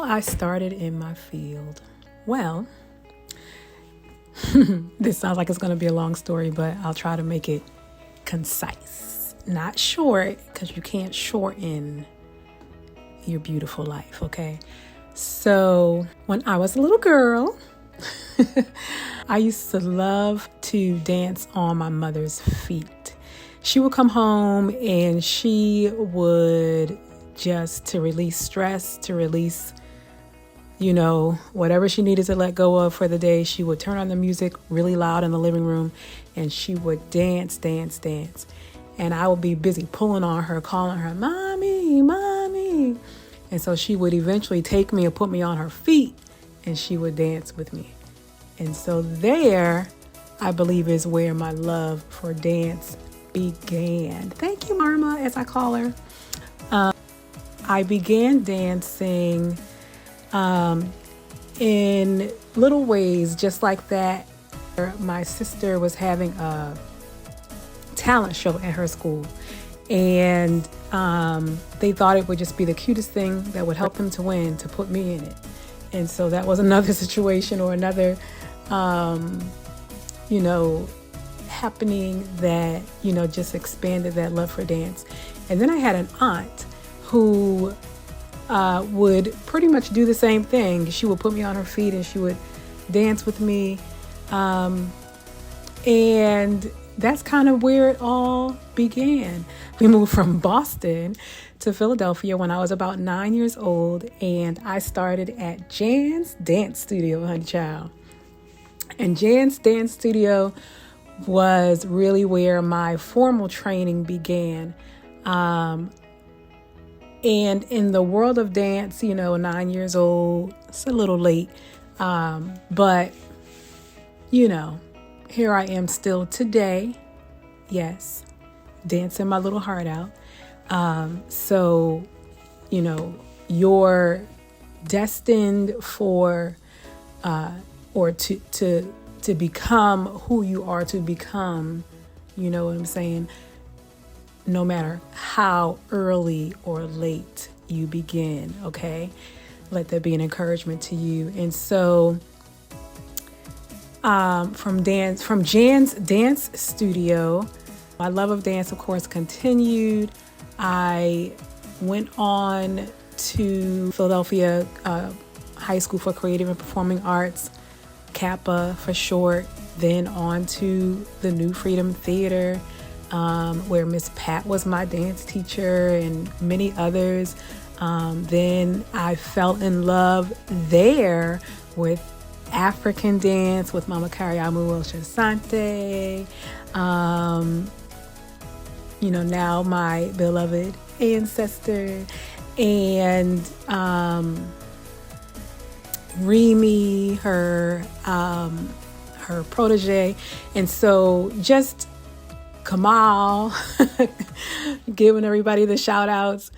I started in my field? Well, this sounds like it's going to be a long story, but I'll try to make it concise. Not short, because you can't shorten your beautiful life, okay? So when I was a little girl, I used to love to dance on my mother's feet. She would come home and she would just to release stress, to release, whatever she needed to let go of for the day, she would turn on the music really loud in the living room and she would dance. And I would be busy pulling on her, calling her, "Mommy, Mommy." And so she would eventually take me and put me on her feet and she would dance with me. And so there, I believe, is where my love for dance began. Thank you, Marma, as I call her. I began dancing in little ways, just like that. My sister was having a talent show at her school, and they thought it would just be the cutest thing that would help them to win, to put me in it. And so that was another situation or another, happening that, just expanded that love for dance. And then I had an aunt who would pretty much do the same thing. She would put me on her feet and she would dance with me. And that's kind of where it all began. We moved from Boston to Philadelphia when I was about 9 years old, and I started at Jan's Dance Studio, honey child. And Jan's Dance Studio was really where my formal training began. And in the world of dance, 9 years old, it's a little late. But, here I am still today. Yes, dancing my little heart out. So, you're destined for, or to become who you are to become, you know what I'm saying? No matter how early or late you begin, okay? Let that be an encouragement to you. And so from Jan's Dance Studio, my love of dance, of course, continued. I went on to Philadelphia High School for Creative and Performing Arts, Kappa for short, then on to the New Freedom Theater, where Miss Pat was my dance teacher and many others. Then I fell in love there with African dance with Mama Kariamu Oshasante. Now my beloved ancestor, and Remy, her protege. And so just Kamal, giving everybody the shout outs,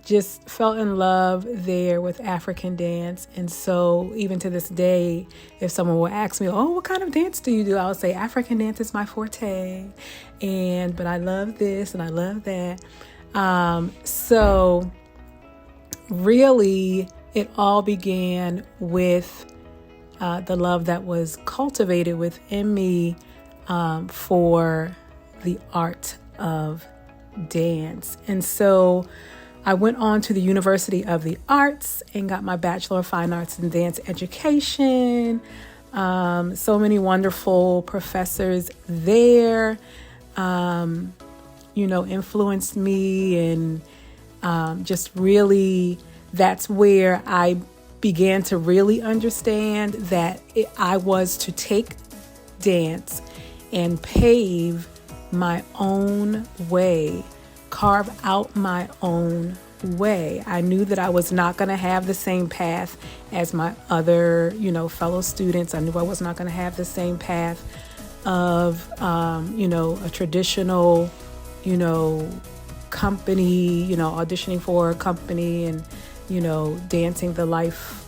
just fell in love there with African dance. And so even to this day, if someone will ask me, "Oh, what kind of dance do you do?" I'll say African dance is my forte. But I love this and I love that. So really it all began with the love that was cultivated within me for the art of dance. And so I went on to the University of the Arts and got my Bachelor of Fine Arts in Dance Education. So many wonderful professors there, influenced me, and just really, that's where I began to really understand that I was to take dance and pave my own way, carve out my own way. I knew that I was not going to have the same path as my other, fellow students. I knew I was not going to have the same path of, a traditional, company, auditioning for a company and, dancing the life,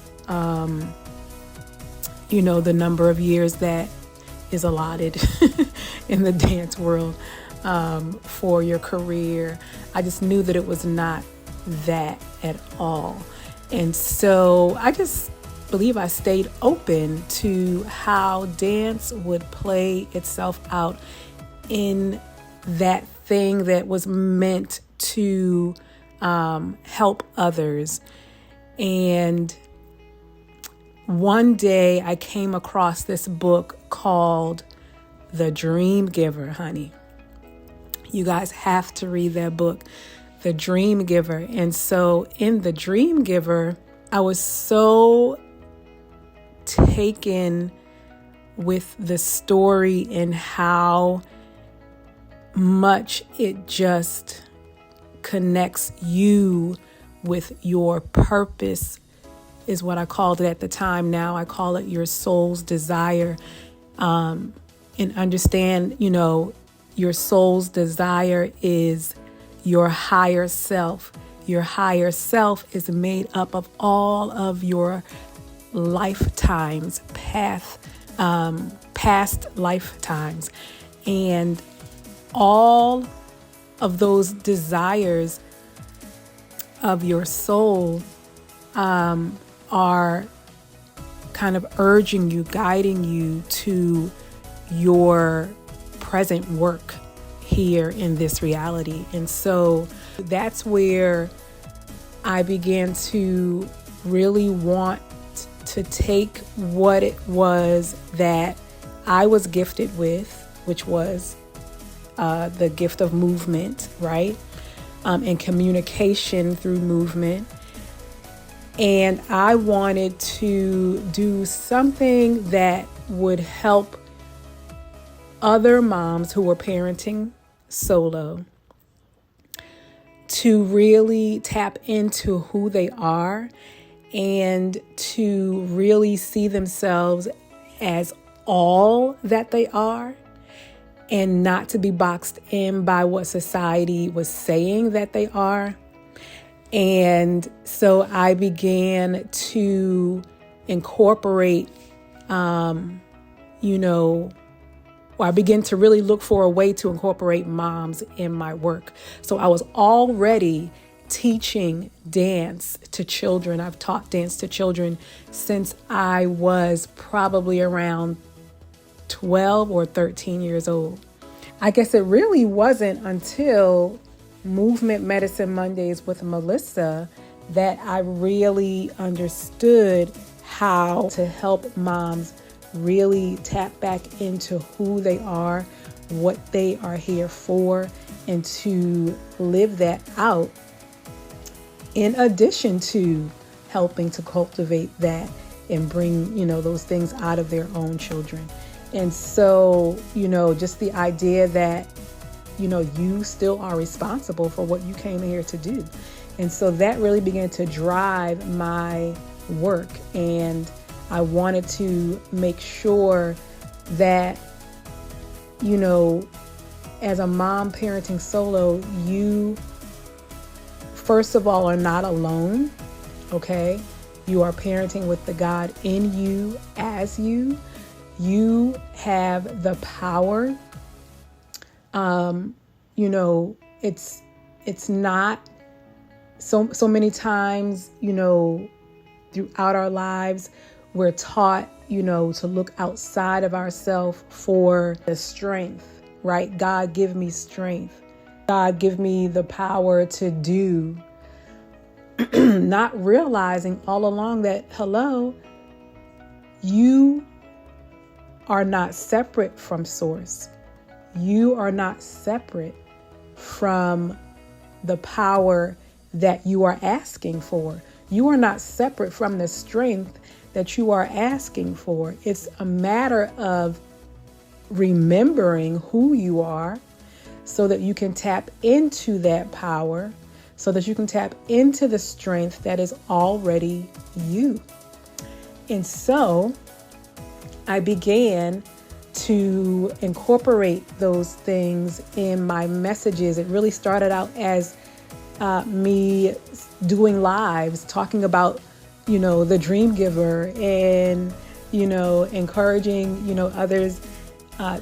the number of years that is allotted in the dance world for your career. I just knew that it was not that at all. And so I just believe I stayed open to how dance would play itself out in that thing that was meant to help others. And one day I came across this book called The Dream Giver, honey. You guys have to read that book, The Dream Giver. And so in The Dream Giver, I was so taken with the story and how much it just connects you with your purpose, is what I called it at the time. Now I call it your soul's desire. And understand, your soul's desire is your higher self. Your higher self is made up of all of your lifetimes, past lifetimes. And all of those desires of your soul are kind of urging you, guiding you to your present work here in this reality. And so that's where I began to really want to take what it was that I was gifted with, which was the gift of movement, right? And communication through movement. And I wanted to do something that would help other moms who were parenting solo to really tap into who they are and to really see themselves as all that they are, and not to be boxed in by what society was saying that they are. And so I began to incorporate, I began to really look for a way to incorporate moms in my work. So I was already teaching dance to children. I've taught dance to children since I was probably around 12 or 13 years old. I guess it really wasn't until Movement Medicine Mondays with Melissa that I really understood how to help moms really tap back into who they are, what they are here for, and to live that out in addition to helping to cultivate that and bring, those things out of their own children. And so, just the idea that, you still are responsible for what you came here to do. And so that really began to drive my work. And I wanted to make sure that, as a mom parenting solo, you, first of all, are not alone, okay? You are parenting with the God in you as you. You have the power. It's not so many times, throughout our lives, we're taught, to look outside of ourselves for the strength, right? God, give me strength. God, give me the power to do. Not realizing all along that, you are not separate from source. You are not separate from the power that you are asking for. You are not separate from the strength that you are asking for. It's a matter of remembering who you are so that you can tap into that power, so that you can tap into the strength that is already you. And so I began to incorporate those things in my messages. It really started out as me doing lives, talking about, the dream giver and, encouraging, others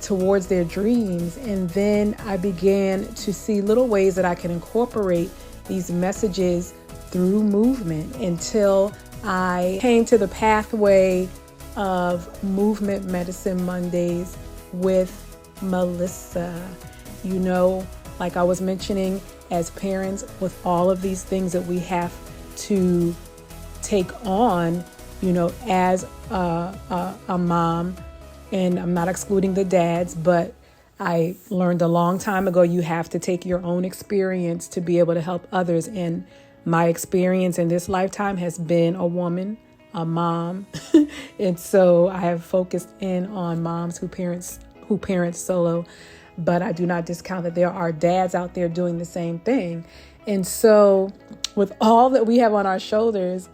towards their dreams. And then I began to see little ways that I can incorporate these messages through movement until I came to the pathway of Movement Medicine Mondays with Melissa. You know, like I was mentioning, as parents, with all of these things that we have to take on, you know, as a mom, and I'm not excluding the dads, but I learned a long time ago, you have to take your own experience to be able to help others. And my experience in this lifetime has been a woman, a mom. And so I have focused in on moms who parent solo, but I do not discount that there are dads out there doing the same thing. And so with all that we have on our shoulders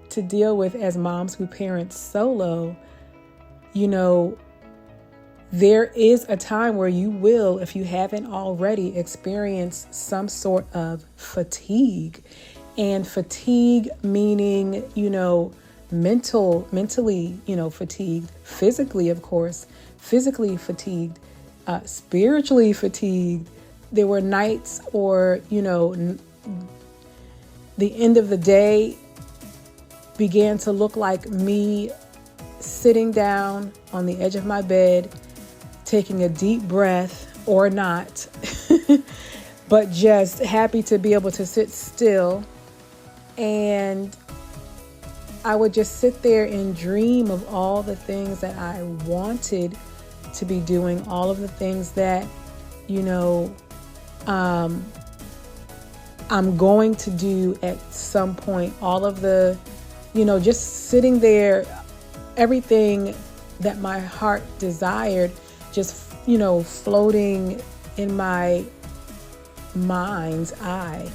to deal with as moms who parent solo, you know, there is a time where you will, if you haven't already, experience some sort of fatigue. And fatigue meaning, you know, mentally, you know, fatigued, physically, of course, physically fatigued, spiritually fatigued. There were nights or, you know, the end of the day began to look like me sitting down on the edge of my bed, taking a deep breath or not, but just happy to be able to sit still. And I would just sit there and dream of all the things that I wanted to be doing, all of the things that, you know, I'm going to do at some point, all of the, you know, just sitting there, everything that my heart desired, just, you know, floating in my mind's eye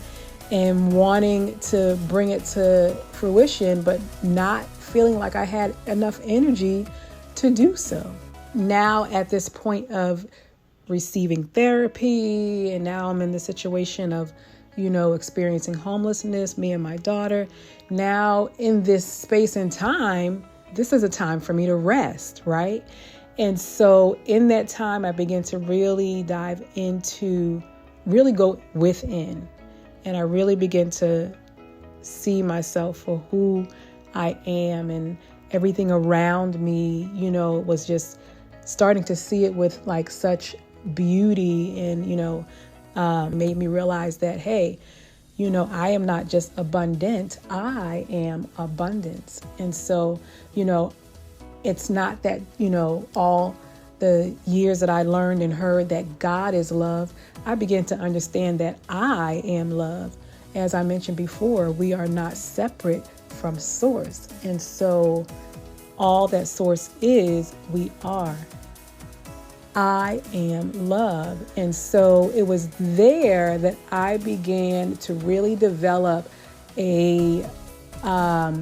and wanting to bring it to fruition, but not feeling like I had enough energy to do so. Now at this point of receiving therapy, and now I'm in the situation of, you know, experiencing homelessness, me and my daughter. Now in this space and time, this is a time for me to rest, right? And so in that time, I began to really dive into, really go within. And I really began to see myself for who I am, and everything around me, you know, was just starting to see it with like such beauty, and, you know, made me realize that, hey, you know, I am not just abundant, I am abundance. And so, you know, it's not that, you know, all the years that I learned and heard that God is love, I began to understand that I am love. As I mentioned before, we are not separate from source. And so all that source is, we are. I am love. And so it was there that I began to really develop a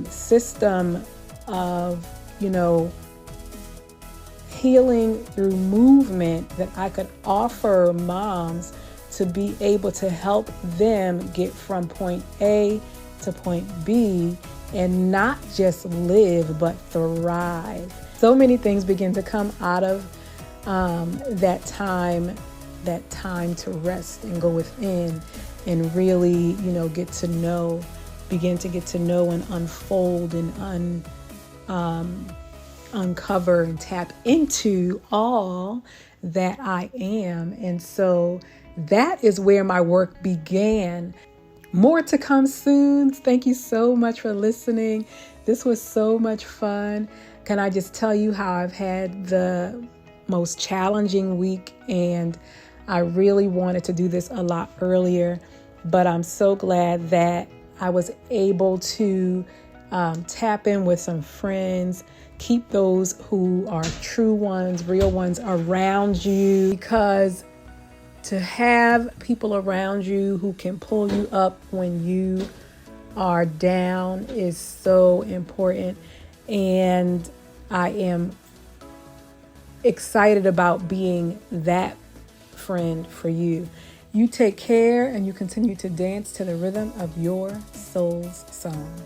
system of, you know, healing through movement that I could offer moms to be able to help them get from point A to point B and not just live, but thrive. So many things begin to come out of that time to rest and go within and really, you know, begin to get to know and unfold and uncover and tap into all that I am. And so that is where my work began. More to come soon. Thank you so much for listening. This was so much fun. Can I just tell you how I've had the most challenging week, and I really wanted to do this a lot earlier, but I'm so glad that I was able to tap in with some friends, keep those who are true ones, real ones around you, because to have people around you who can pull you up when you are down is so important. And I am excited about being that friend for you. You take care, and you continue to dance to the rhythm of your soul's song.